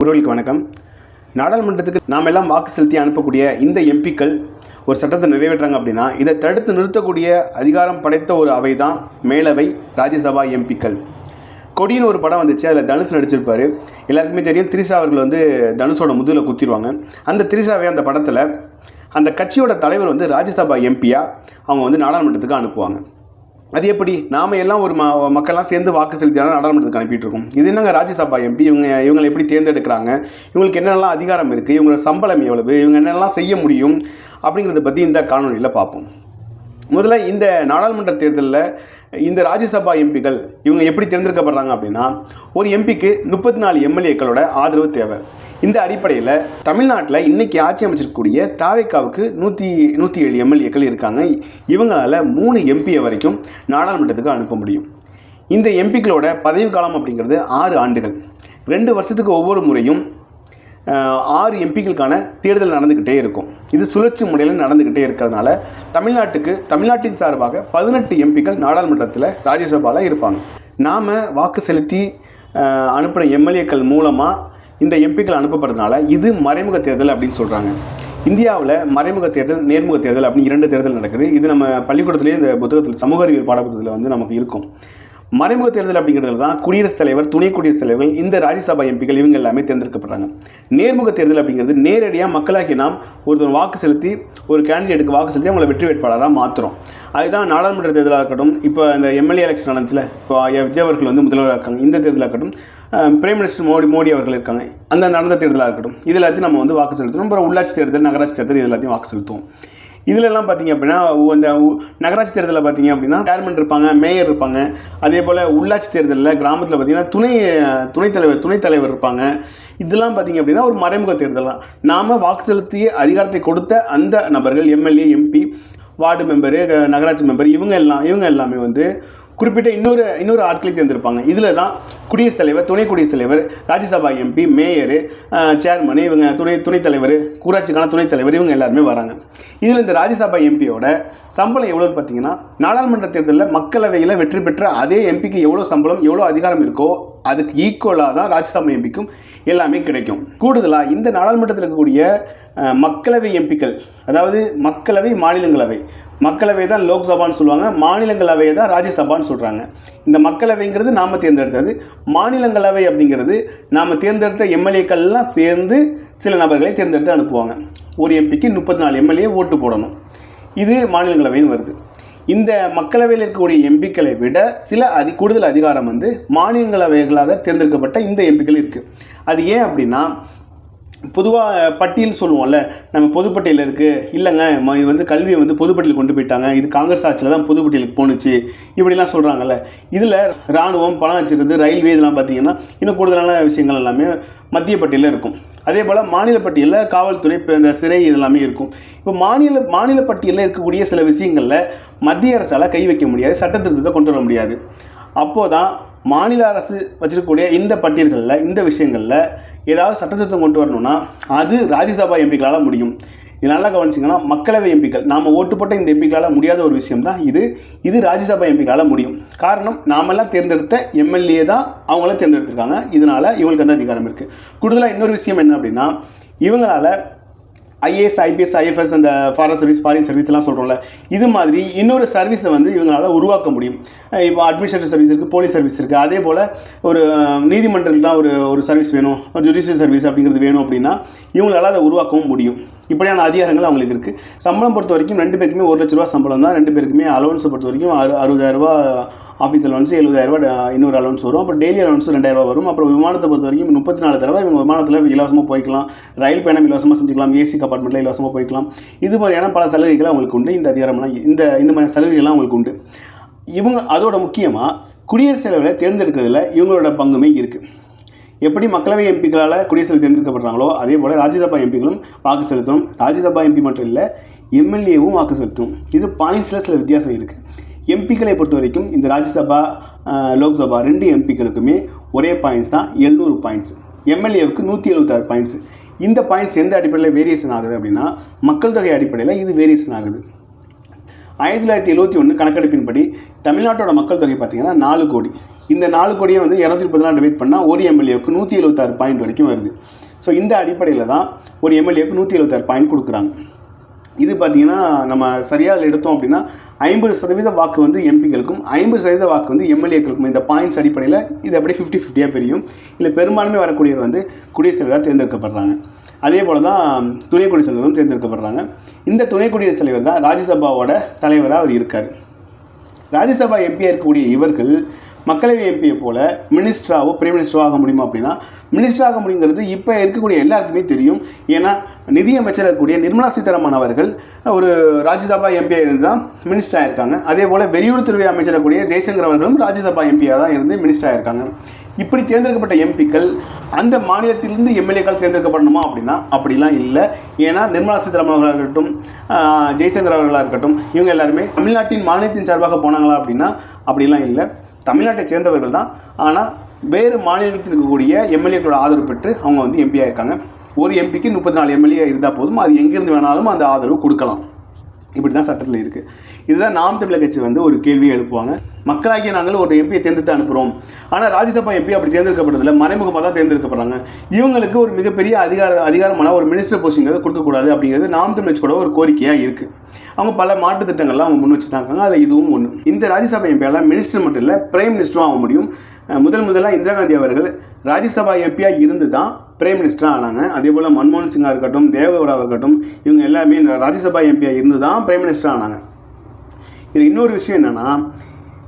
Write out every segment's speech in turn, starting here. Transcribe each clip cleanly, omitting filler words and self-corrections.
உறவுகளுக்கு வணக்கம். நாடாளுமன்றத்துக்கு நாம் எல்லாம் வாக்கு செலுத்தி அனுப்பக்கூடிய இந்த எம்பிக்கள் ஒரு சட்டத்தை நிறைவேற்றாங்க அப்படின்னா இதை தடுத்து நிறுத்தக்கூடிய அதிகாரம் படைத்த ஒரு அவை தான் மேலவை, ராஜ்யசபா எம்பிக்கள். கொடின்னு ஒரு படம் வந்துச்சு, அதில் தனுஷ் நடிச்சிருப்பார். எல்லாருக்குமே தெரியும், திரிஷா அவர்கள் தனுஷோட முதுகில் குத்திடுவாங்க. அந்த திரிஷாவை அந்த படத்தில் அந்த கட்சியோட தலைவர் ராஜ்யசபா எம்பியாக அவங்க நாடாளுமன்றத்துக்கு அனுப்புவாங்க. அது எப்படி? நாம் எல்லாம் ஒரு மக்கள்லாம் சேர்ந்து வாக்கு செலுத்தினாலும் நாடாளுமன்றத்துக்கு அனுப்பிட்டு இருக்கோம். இது என்னங்க ராஜ்யசபா எம்பி, இவங்களை எப்படி தேர்ந்தெடுக்கிறாங்க, இவங்களுக்கு என்னென்னலாம் அதிகாரம் இருக்குது, இவங்களோட சம்பளம் எவ்வளவு, இவங்க என்னென்னலாம் செய்ய முடியும் அப்படிங்கிறத பற்றி இந்த காணொலியில் பார்ப்போம். முதல்ல இந்த நாடாளுமன்ற தேர்தலில் இந்த ராஜ்யசபா எம்பிக்கள் இவங்க எப்படி தேர்ந்தெடுக்கப்படுறாங்க அப்படின்னா, ஒரு எம்பிக்கு 34 எம்எல்ஏக்களோட ஆதரவு தேவை. இந்த அடிப்படையில் தமிழ்நாட்டில் இன்றைக்கி ஆட்சி அமைச்சிருக்கக்கூடிய தாவேக்காவுக்கு 107 எம்எல்ஏக்கள் இருக்காங்க. இவங்களால் 3 எம்பியை வரைக்கும் நாடாளுமன்றத்துக்கு அனுப்ப முடியும். இந்த எம்பிக்களோட பதவி காலம் அப்படிங்கிறது 6 ஆண்டுகள். 2 வருஷத்துக்கு ஒவ்வொரு முறையும் 6 எம்பிக்களுக்கான தேர்தல் நடந்துக்கிட்டே இருக்கும். இது சுழற்சி முறையில் நடந்துக்கிட்டே இருக்கிறதுனால தமிழ்நாட்டின் சார்பாக 18 எம்பிக்கள் நாடாளுமன்றத்தில், ராஜ்யசபாவில் இருப்பாங்க. நாம் வாக்கு செலுத்தி அனுப்பின எம்எல்ஏக்கள் மூலமாக இந்த எம்பிக்கள் அனுப்பப்படுறதுனால இது மறைமுக தேர்தல் அப்படின்னு சொல்கிறாங்க. இந்தியாவில் மறைமுக தேர்தல், நேர்முக தேர்தல் அப்படின்னு 2 தேர்தல் நடக்குது. இது நம்ம பள்ளிக்கூடத்துலேயே இந்த புத்தகத்தில், சமூக அறிவியல் பாடப்புத்தகத்தில் நமக்கு இருக்கும். மறைமுக தேர்தல் அப்படிங்கிறதுல தான் குடியரசுத் தலைவர், துணை குடியரசுத் தலைவர்கள், இந்த ராஜ்யசபா எம்பிக்கள் இவங்க எல்லாமே தேர்ந்தெடுக்கப்படுறாங்க. நேர்முக தேர்தல் அப்படிங்கிறது நேரடியாக மக்களாகி நாம் ஒருத்தர் வாக்கு செலுத்தி, ஒரு கேண்டிடேட்டுக்கு வாக்கு செலுத்தி அவங்களை வெற்றி வேட்பாளராக மாற்றுறோம். அதுதான் நாடாளுமன்ற தேர்தலாக இருக்கட்டும், இப்போ இந்த எம்எல்ஏ எலெக்ஷன் நடந்துச்சுல, இப்போ விஜய் அவர்கள் முதல்வராக இருக்காங்க, இந்த தேர்தலாக இருக்கட்டும், பிரைம் மினிஸ்டர் மோடி அவர்கள் இருக்காங்க, அந்த நடந்த தேர்தலாக இருக்கட்டும், இது எல்லாத்தையும் நம்ம வாக்கு செலுத்தணும். அப்புறம் உள்ளாட்சி தேர்தல், நகராட்சி தேர்தல், இது எல்லாத்தையும் வாக்கு செலுத்துவோம். இதிலெல்லாம் பார்த்திங்க அப்படின்னா, இந்த நகராட்சி தேர்தலில் பார்த்திங்க அப்படின்னா சேர்மன் இருப்பாங்க, மேயர் இருப்பாங்க. அதே போல் உள்ளாட்சி தேர்தலில் கிராமத்தில் பார்த்திங்கன்னா துணைத் தலைவர் இருப்பாங்க. இதெல்லாம் பார்த்திங்க அப்படின்னா ஒரு மறைமுக தேர்தல் தான். நாம் வாக்கு செலுத்திய அதிகாரத்தை கொடுத்த அந்த நபர்கள், எம்எல்ஏ, எம்பி, வார்டு மெம்பரு, நகராட்சி மெம்பர், இவங்க எல்லாமே குறிப்பிட்ட இன்னொரு ஆட்களை தேர்ந்தெடுப்பாங்க. இதில் தான் குடியரசுத் தலைவர், துணை குடியரசுத் தலைவர், ராஜ்யசபா எம்பி, மேயரு, சேர்மனு, இவங்க துணைத் தலைவர், ஊராட்சிக்கான துணைத் தலைவர், இவங்க எல்லாருமே வராங்க. இதில் இந்த ராஜ்யசபா எம்பியோட சம்பளம் எவ்வளோன்னு பார்த்தீங்கன்னா, நாடாளுமன்ற தேர்தலில் மக்களவையில் வெற்றி பெற்ற அதே எம்பிக்கு எவ்வளோ சம்பளம், எவ்வளோ அதிகாரம் இருக்கோ அதுக்கு ஈக்குவலாக தான் ராஜ்யசபா எம்பிக்கும் எல்லாமே கிடைக்கும். கூடுதலாக இந்த நாடாளுமன்றத்தில் இருக்கக்கூடிய மக்களவை எம்பிக்கள், அதாவது மக்களவை, மக்களவை தான் லோக்சபான்னு சொல்லுவாங்க, மாநிலங்களவையை தான் ராஜ்யசபான்னு சொல்கிறாங்க. இந்த மக்களவைங்கிறது நாம் தேர்ந்தெடுத்தது, மாநிலங்களவை அப்படிங்கிறது நாம் தேர்ந்தெடுத்த எம்எல்ஏக்கள்லாம் சேர்ந்து சில நபர்களை தேர்ந்தெடுத்து அனுப்புவாங்க. ஒரு எம்பிக்கு 34 எம்எல்ஏ ஓட்டு போடணும். இது மாநிலங்களவைன்னு வருது. இந்த மக்களவையில் இருக்கக்கூடிய எம்பிக்களை விட சில கூடுதல் அதிகாரம் மாநிலங்களவைகளாக தேர்ந்தெடுக்கப்பட்ட இந்த எம்பிக்கள் இருக்குது. அது ஏன் அப்படின்னா, பொதுவாக பட்டியல் சொல்லுவோம்ல, நம்ம பொதுப்பட்டியலில் இருக்குது, இல்லைங்க இது கல்வியை பொதுப்பட்டியல் கொண்டு போயிட்டாங்க, இது காங்கிரஸ் ஆட்சியில் தான் பொதுப்பட்டியலுக்கு போணுச்சு, இப்படிலாம் சொல்கிறாங்கல்ல. இதில் இராணுவம், பணம் வச்சுருது, ரயில்வே, இதெல்லாம் பார்த்திங்கன்னா இன்னும் கூடுதலான விஷயங்கள் எல்லாமே மத்திய பட்டியலில் இருக்கும். அதே போல் மாநில பட்டியலில் காவல்துறை, இந்த சிறை, இதெல்லாமே இருக்கும். இப்போ மாநில பட்டியலில் இருக்கக்கூடிய சில விஷயங்களில் மத்திய அரசால் கை வைக்க முடியாது, சட்டத்திருத்தத்தை கொண்டு வர முடியாது. அப்போது தான் மாநில அரசு வச்சிருக்கக்கூடிய இந்த பட்டியல்களில், இந்த விஷயங்களில் ஏதாவது சட்டத்திருத்தம் கொண்டு வரணும்னா அது ராஜ்யசபா எம்பிக்களால் முடியும். இது நல்லா கவனிச்சிங்கன்னா, மக்களவை எம்பிக்கள், நாம் ஓட்டு போட்ட இந்த எம்பிக்களால் முடியாத ஒரு விஷயம் தான் இது ராஜ்யசபா எம்பிக்களால் முடியும். காரணம், நாமெல்லாம் தேர்ந்தெடுத்த எம்எல்ஏ தான் அவங்களாம் தேர்ந்தெடுத்திருக்காங்க. இதனால் இவங்களுக்கு அந்த அதிகாரம் இருக்குது. கூடுதலாக இன்னொரு விஷயம் என்ன அப்படின்னா, இவங்களால் ஐஏஎஸ், ஐபிஎஸ், ஐஎஃப்எஸ், அந்த ஃபாரின் சர்வீஸ் எல்லாம் சொல்கிறோம்ல, இது மாதிரி இன்னொரு சர்வீஸை இவங்களால் உருவாக்க முடியும். இப்போ அட்மினிஸ்ட்ரேட்டிவ் சர்வீஸ் இருக்குது, போலீஸ் சர்வீஸ் இருக்குது. அதே போல் ஒரு நீதிமன்றத்துலாம் ஒரு சர்வீஸ் வேணும், ஒரு ஜுடிஷியல் சர்வீஸ் அப்படிங்கிறது வேணும் அப்படின்னா இவங்களால் அதை உருவாக்கவும் முடியும். இப்படியான அதிகாரங்கள் அவங்களுக்கு இருக்குது. சம்பளம் பொறுத்த வரைக்கும் 2 பேருக்குமே 1 லட்ச ரூபா சம்பளம் தான். 2 பேருக்குமே அலவன்ஸை பொறுத்த வரைக்கும் 60,000 ரூபா ஆஃபீஸ் அலவன்ஸ், 70,000 ரூபா இன்னொரு அலவன்ஸ் வரும். அப்புறம் டெய்லி அலவன்ஸ் 2,000 ரூபா வரும். அப்புறம் விமானத்தை பொறுத்த வரைக்கும் 34 தடவை இவங்க விமானத்தில் இலவசமாக போய்க்கலாம், ரயில் பயணம் இலவசமாக செஞ்சுக்கலாம், ஏசி கம்பார்ட்மெண்ட்டில் இலவசமாக போய்க்கலாம். இது மாதிரியான பல சலுகைகள் அவங்களுக்கு உண்டு. இந்த அதிகாரம்லாம் இந்த மாதிரி சலுகைகள்லாம் அவங்களுக்கு உண்டு. அதோட முக்கியமாக குடியரசுத் தலைவரை தேர்ந்தெடுக்கிறதுல இவங்களோட பங்குமே இருக்குது. எப்படி மக்களவை எம்பிக்களால் குடியரசுத் தேர்ந்தெடுக்கப்படுறாங்களோ அதே போல் ராஜ்யசபா எம்பிக்களும் வாக்கு செலுத்தணும். ராஜ்யசபா எம்பி மட்டும் இல்லை, எம்எல்ஏவும் வாக்கு செலுத்தணும். இது பாயிண்ட்ஸில் சில வித்தியாசம் இருக்குது. எம்பிக்களை பொறுத்த வரைக்கும் இந்த ராஜ்யசபா, லோக்சபா 2 எம்பிக்களுக்குமே ஒரே பாயிண்ட்ஸ் தான், 700 பாயிண்ட்ஸ். எம்எல்ஏவுக்கு 176 பாயிண்ட்ஸ். இந்த பாயிண்ட்ஸ் எந்த அடிப்படையில் வேரியேஷன் ஆகுது அப்படின்னா, மக்கள் தொகை அடிப்படையில் இது வேரியேஷன் ஆகுது. 1971 கணக்கெடுப்பின்படி தமிழ்நாட்டோட மக்கள் தொகை பார்த்திங்கன்னா 4 கோடி. இந்த 4 கோடியை வந்து 234 டிவைட் பண்ணால் ஒரு எம்எல்ஏவுக்கு 176 பாயிண்ட் வரைக்கும் வருது. ஸோ இந்த அடிப்படையில் தான் ஒரு எம்எல்ஏவுக்கு 176 பாயிண்ட் கொடுக்குறாங்க. இது பார்த்திங்கன்னா நம்ம சரியாக அதில் எடுத்தோம் அப்படின்னா 50% வாக்கு வந்து எம்பிக்களுக்கும் 50% வாக்கு வந்து எம்எல்ஏக்களுக்கும் இந்த பாயிண்ட்ஸ் அடிப்படையில் இது அப்படியே 50-50 பிரியும். இல்லை பெரும்பான்மை வரக்கூடியவர் வந்து குடியரசுத் தலைவராக தேர்ந்தெடுக்கப்படுறாங்க. அதே போல் தான் துணை குடியரசுத் தலைவரும் தேர்ந்தெடுக்கப்படுறாங்க. இந்த துணை குடியரசுத் தலைவர் தான் ராஜ்யசபாவோட தலைவராக அவர் இருக்கார். ராஜ்யசபா எம்பியாக இருக்கக்கூடிய இவர்கள் மக்களவை எம்பியை போல் மினிஸ்டராகவோ பிரைம் மினிஸ்டரோ ஆக முடியுமா அப்படின்னா மினிஸ்டர் ஆக முடியுங்கிறது இப்போ இருக்கக்கூடிய எல்லாருக்குமே தெரியும். ஏன்னா நிதியமைச்சர் இருக்கக்கூடிய நிர்மலா சீதாராமன் அவர்கள் ஒரு ராஜ்யசபா எம்பியாக இருந்து தான் மினிஸ்டர் ஆகிருக்காங்க. அதே போல் வெளியுறவுத்துறை அமைச்சர் இருக்கக்கூடிய ஜெய்சங்கர் அவர்களும் ராஜ்யசபா எம்பியாக தான் இருந்து மினிஸ்டர் ஆகிருக்காங்க. இப்படி தேர்ந்தெடுக்கப்பட்ட எம்பிக்கள் அந்த மாநிலத்திலிருந்து எம்எல்ஏக்கள் தேர்ந்தெடுக்கப்படணுமா அப்படின்னா அப்படிலாம் இல்லை. ஏன்னா நிர்மலா சீதாராமன் அவர்களாக இருக்கட்டும், ஜெய்சங்கர் அவர்களாக இருக்கட்டும், இவங்க எல்லாருமே தமிழ்நாட்டின் மாநிலத்தின் சார்பாக போனாங்களா அப்படின்னா அப்படிலாம் இல்லை. தமிழ்நாட்டை சேர்ந்தவர்கள் தான். ஆனால் வேறு மாநிலத்தில் இருக்கக்கூடிய எம்எல்ஏக்களோட ஆதரவு பெற்று அவங்க வந்து எம்பியாக இருக்காங்க. ஒரு எம்பிக்கு 34 எம்எல்ஏ இருந்தால் போதும், அது எங்கேருந்து வேணாலும் அந்த ஆதரவு கொடுக்கலாம். இப்படி தான் சட்டத்தில் இருக்குது. இதுதான் நாம் தமிழர் கட்சி வந்து ஒரு கேள்வியை எழுப்புவாங்க. மக்களாகிய நாங்கள் ஒரு எம்பியை தேர்ந்தெடுத்து அனுப்புகிறோம், ஆனால் ராஜ்யசபா எம்பி அப்படி தேர்ந்தெடுக்கப்படுறதில்ல, மறைமுகமாக தான் தேர்ந்தெடுக்கப்படுறாங்க. இவங்களுக்கு ஒரு மிகப்பெரிய அதிகாரமான ஒரு மினிஸ்டர் போஸ்டிங்கிறது கொடுக்கக்கூடாது அப்படிங்கிறது நாம் தமிழர் கூட ஒரு கோரிக்கையாக இருக்குது. அவங்க பல மாற்று திட்டங்கள்லாம் அவங்க முன் வச்சு தான் இருக்காங்க. அதில் இதுவும் ஒன்று. இந்த ராஜ்யசபா எம்பியால் மினிஸ்டர் மட்டும் இல்லை, பிரைம் மினிஸ்டரும் ஆக முடியும். முதலாக இந்திரா காந்தி அவர்கள் ராஜ்யசபா எம்பியாக இருந்து தான் பிரைம் மினிஸ்டராக ஆனாங்க. அதே போல் மன்மோகன் சிங்காக இருக்கட்டும், தேவகவுடாவாக இருக்கட்டும், இவங்க எல்லாமே ராஜ்யசபா எம்பியாக இருந்து தான் பிரைம் மினிஸ்டராக ஆனாங்க. இதில் இன்னொரு விஷயம் என்னென்னா,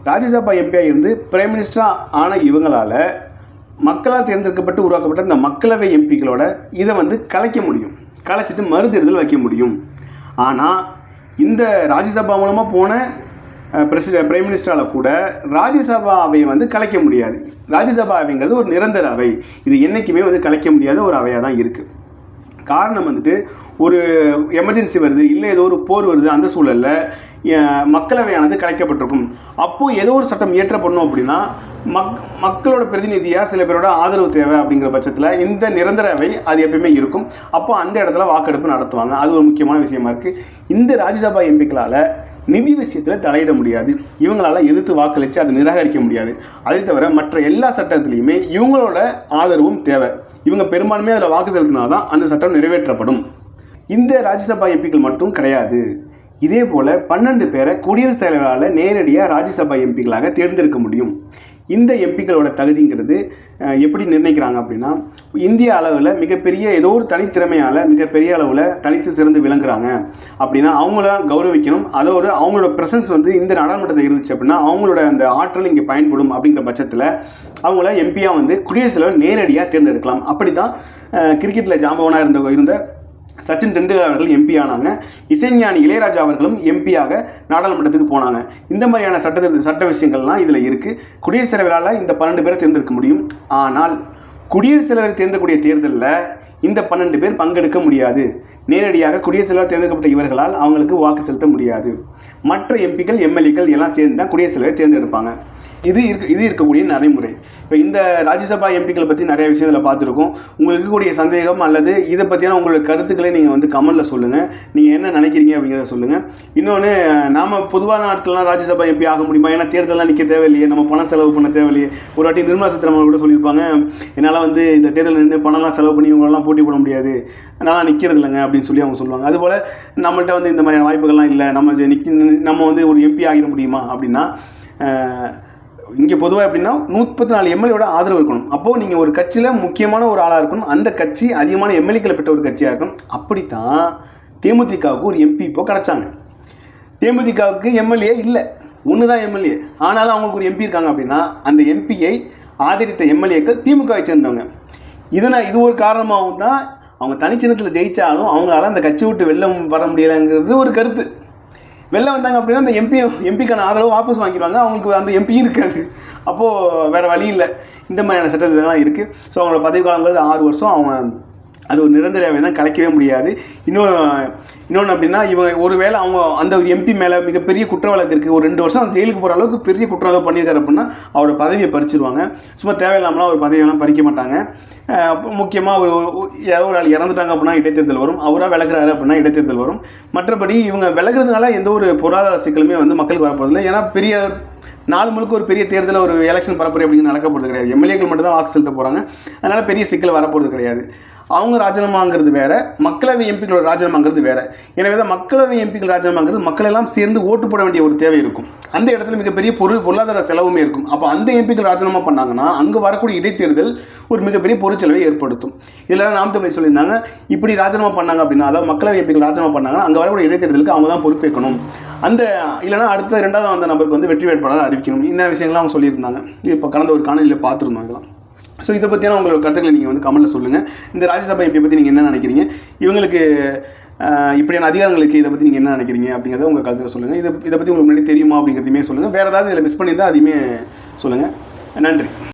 ராஜ்யசபா எம்பியாக இருந்து பிரைம் மினிஸ்டராக ஆன இவங்களால் மக்களால் தேர்ந்தெடுக்கப்பட்டு உருவாக்கப்பட்ட இந்த மக்களவை எம்பிக்களோட இதை வந்து கலைக்க முடியும், கலைச்சிட்டு மறுதேர்தல் வைக்க முடியும். ஆனால் இந்த ராஜ்யசபா மூலமாக போன பிரைம் மினிஸ்டரால் கூட ராஜ்யசபா அவையை வந்து கலைக்க முடியாது. ராஜ்யசபா அவைங்கிறது ஒரு நிரந்தர அவை, இது என்றைக்குமே வந்து கலைக்க முடியாத ஒரு அவையாக தான் இருக்குது. காரணம் வந்துட்டு ஒரு எமர்ஜென்சி வருது, இல்லை ஏதோ ஒரு போர் வருது, அந்த சூழலில் மக்களவையானது கலைக்கப்பட்டிருக்கும். அப்போது ஏதோ ஒரு சட்டம் இயற்றப்படணும் அப்படின்னா மக்களோட பிரதிநிதியாக சில பேரோட ஆதரவு தேவை. அப்படிங்கிற பட்சத்தில் இந்த நிரந்தர அவை அது எப்பயுமே இருக்கும். அப்போ அந்த இடத்துல வாக்கெடுப்பு நடத்துவாங்க. அது ஒரு முக்கியமான விஷயமா இருக்குது. இந்த ராஜ்யசபா எம்பிக்களால் நிதி விஷயத்தில் தலையிட முடியாது, இவங்களால் எதிர்த்து வாக்களித்து அதை நிராகரிக்க முடியாது. அதை தவிர மற்ற எல்லா சட்டத்துலேயுமே இவங்களோட ஆதரவும் தேவை. இவங்க பெரும்பான்மையாக அதில் வாக்கு செலுத்தினால்தான் அந்த சட்டம் நிறைவேற்றப்படும். இந்த ராஜ்யசபா எம்பிக்கள் மட்டும் கிடையாது. இதே போல் 12 பேரை குடியரசுத் தலைவரால் நேரடியாக ராஜ்யசபா எம்பிக்களாக தேர்ந்தெடுக்க முடியும். இந்த எம்பிக்களோட தகுதிங்கிறது எப்படி நிர்ணயிக்கிறாங்க அப்படின்னா, இந்திய அளவில் மிகப்பெரிய ஏதோ ஒரு தனித்திறமையால் மிகப்பெரிய அளவில் தனித்து சிறந்து விளங்குறாங்க அப்படின்னா அவங்கள கௌரவிக்கணும். அதோடு அவங்களோட ப்ரெசன்ஸ் வந்து இந்த நாடாளுமன்றத்தில் இருந்துச்சு அப்படின்னா அவங்களோட அந்த ஆற்றல் இங்கே பயன்படும். அப்படிங்கிற பட்சத்தில் அவங்கள எம்பியாக வந்து குடியரசுத் தலைவர் நேரடியாக தேர்ந்தெடுக்கலாம். அப்படி தான் கிரிக்கெட்டில் ஜாம்பவனாக இருந்த சச்சின் டெண்டுல்கர் அவர்கள் எம்பி ஆனாங்க. இசைஞானி இளையராஜா அவர்களும் எம்பியாக நாடாளுமன்றத்துக்கு போனாங்க. இந்த மாதிரியான சட்ட விஷயங்கள்லாம் இதில் இருக்குது. குடியரசுத் தலைவரால் இந்த 12 பேரை தேர்ந்தெடுக்க முடியும். ஆனால் குடியரசுத் தலைவர் தேர்ந்தெடுக்கக்கூடிய தேர்தலில் இந்த 12 பேர் பங்கெடுக்க முடியாது. நேரடியாக குடியரசுத் தலைவர் தேர்ந்தெடுக்கப்பட்ட இவர்களால் அவங்களுக்கு வாக்கு செலுத்த முடியாது. மற்ற எம்பிக்கள் எம்எல்ஏக்கள் எல்லாம் சேர்ந்து தான் குடியரசுத் தலைவர் தேர்ந்தெடுப்பாங்க. இது இருக்கக்கூடிய நடைமுறை. இப்போ இந்த ராஜ்யசபா எம்பிக்களை பற்றி நிறைய விஷயத்தில் பார்த்துருக்கோம். உங்களுக்கு இருக்கக்கூடிய சந்தேகம் அல்லது இதை பற்றியான உங்களோட கருத்துக்களை நீங்கள் வந்து கமெண்ட்டில் சொல்லுங்கள். நீங்கள் என்ன நினைக்கிறீங்க அப்படிங்கிறத சொல்லுங்கள். இன்னொன்று, நாம் பொதுவான ஆட்கள்லாம் ராஜ்யசபா எம்பி ஆக முடியுமா? ஏன்னா தேர்தலாம் நிற்க தேவையில்லையே, நம்ம பணம் செலவு பண்ண தேவையில்லையே. ஒரு வாட்டி நிர்மலா சீதாராமன் கூட சொல்லியிருப்பாங்க, என்னால் வந்து இந்த தேர்தல் நின்று பணம்லாம் செலவு பண்ணி இவங்களெல்லாம் போட்டி போட முடியாது, நான் நிற்கிறது இல்லைங்க அப்படின்னு சொல்லி அவங்க சொல்லுவாங்க. அதுபோல் நம்மள்கிட்ட வந்து இந்த மாதிரியான வாய்ப்புகள்லாம் இல்லை, நம்ம வந்து ஒரு எம்பி ஆகிட முடியுமா அப்படின்னா, இங்கே பொதுவாக எப்படின்னா 134 எம்எல்ஏவோட ஆதரவு இருக்கணும். அப்போது நீங்கள் ஒரு கட்சியில் முக்கியமான ஒரு ஆளாக இருக்கணும். அந்த கட்சி அதிகமான எம்எல்ஏக்களை பெற்ற ஒரு கட்சியாக இருக்கணும். அப்படித்தான் தேமுதிகவுக்கு ஒரு எம்பி இப்போ கிடச்சாங்க. தேமுதிகவுக்கு எம்எல்ஏ இல்லை, ஒன்று தான் எம்எல்ஏ. ஆனாலும் அவங்களுக்கு ஒரு எம்பி இருக்காங்க அப்படின்னா அந்த எம்பியை ஆதரித்த எம்எல்ஏக்கள் திமுகவை சேர்ந்தவங்க. இது ஒரு காரணமாகவும் தான் அவங்க தனிச்சின்னத்தில் ஜெயித்தாலும் அவங்களால அந்த கட்சி விட்டு வெளில வர முடியலைங்கிறது ஒரு கருத்து. வெளில வந்தாங்க அப்படின்னா அந்த எம்பிக்கான ஆதரவு வாபஸ் வாங்கிடுவாங்க, அவங்களுக்கு அந்த எம்பி இருக்காது. அப்போது வேறு வழி இல்லை. இந்த மாதிரியான சட்டத்திட்டங்கள்லாம் இருக்குது. ஸோ அவங்களோட பதவி காலங்கிறது 6 வருஷம். அவங்க அது ஒரு நிரந்தர அவை தான், கலைக்கவே முடியாது. இன்னொன்று அப்படின்னா, இவங்க ஒருவேளை அவங்க அந்த ஒரு எம்பி மேலே மிகப்பெரிய குற்ற வழக்கு இருக்குது, ஒரு 2 வருஷம் ஜெயிலுக்கு போகிற அளவுக்கு பெரிய குற்றம் ஏதோ பண்ணியிருக்காரு அப்படின்னா அவரோட பதவியை பறிச்சிருவாங்க. சும்மா தேவையில்லாமலாம் ஒரு பதவியெல்லாம் பறிக்க மாட்டாங்க. முக்கியமாக யாரோ ஒரு ஆள் இறந்துட்டாங்க அப்படின்னா இடைத்தேர்தல் வரும், அவராக விலகுறாரு அப்படின்னா இடைத்தேர்தல் வரும். மற்றபடி இவங்க விலகுறதுனால எந்த ஒரு பொருளாதார சிக்கலுமே வந்து மக்களுக்கு வரப்போதில்லை. ஏன்னா பெரிய நாலு முழுக்க ஒரு பெரிய தேர்தலில் ஒரு எலெக்ஷன் பரப்புரை அப்படின்னு நடக்க போகிறது கிடையாது. எம்எல்ஏக்கள் மட்டும் தான் வாக்கு செலுத்த போகிறாங்க. அதனால் பெரிய சிக்கல் வரப்போகிறது கிடையாது. அவங்க ராஜினாமாங்கிறது வேறு, மக்களவை எம்பிக்களோட ராஜினாமாங்கிறது வேறு. எனவே தான் மக்களவை எம்பிக்கள் ராஜினாமாங்கிறது மக்கள் எல்லாம் சேர்ந்து ஓட்டு போட வேண்டிய ஒரு தேவை இருக்கும். அந்த இடத்துல மிகப்பெரிய பொருளாதார செலவுமே இருக்கும். அப்போ அந்த எம்பிக்கள் ராஜினாமா பண்ணாங்கன்னா அங்கே வரக்கூடிய இடைத்தேர்தல் ஒரு மிகப்பெரிய பொருட்செலவை ஏற்படுத்தும். இதில் நாம் தமிழ் சொல்லியிருந்தாங்க, இப்படி ராஜினாமா பண்ணாங்க அப்படின்னா, அதாவது மக்களவை எம்பிக்கள் ராஜினாமா பண்ணாங்கன்னா அங்கே வரக்கூடிய இடைத்தேர்தலுக்கு அவங்க தான் பொறுப்பேற்கணும். அந்த இல்லைனா அடுத்த 2வது வந்த நபருக்கு வந்து வெற்றி வேட்பாளராக அறிவிக்கணும். இந்த விஷயங்கள்லாம் அவங்க சொல்லியிருந்தாங்க. இப்போ கடந்த ஒரு காணொலியில் பார்த்துருந்தோம் இதெல்லாம். ஸோ இதை பற்றியான உங்களோட கருத்துக்களை நீங்கள் வந்து கமெண்ட்டில் சொல்லுங்கள். இந்த ராஜ்யசபா எம்பியை பற்றி நீங்கள் என்ன நினைக்கிறீங்க, இவங்களுக்கு இப்படியான அதிகாரங்களுக்கு இதை பற்றி நீங்கள் என்ன நினைக்கிறீங்க அப்படிங்கிறத உங்கள் கருத்தில் சொல்லுங்கள். இதை பற்றி உங்களுக்கு முன்னாடி தெரியுமா அப்படிங்கிறதையுமே சொல்லுங்கள். வேறு ஏதாவது இதில் மிஸ் பண்ணியிருந்தால் அதையுமே சொல்லுங்கள். நன்றி.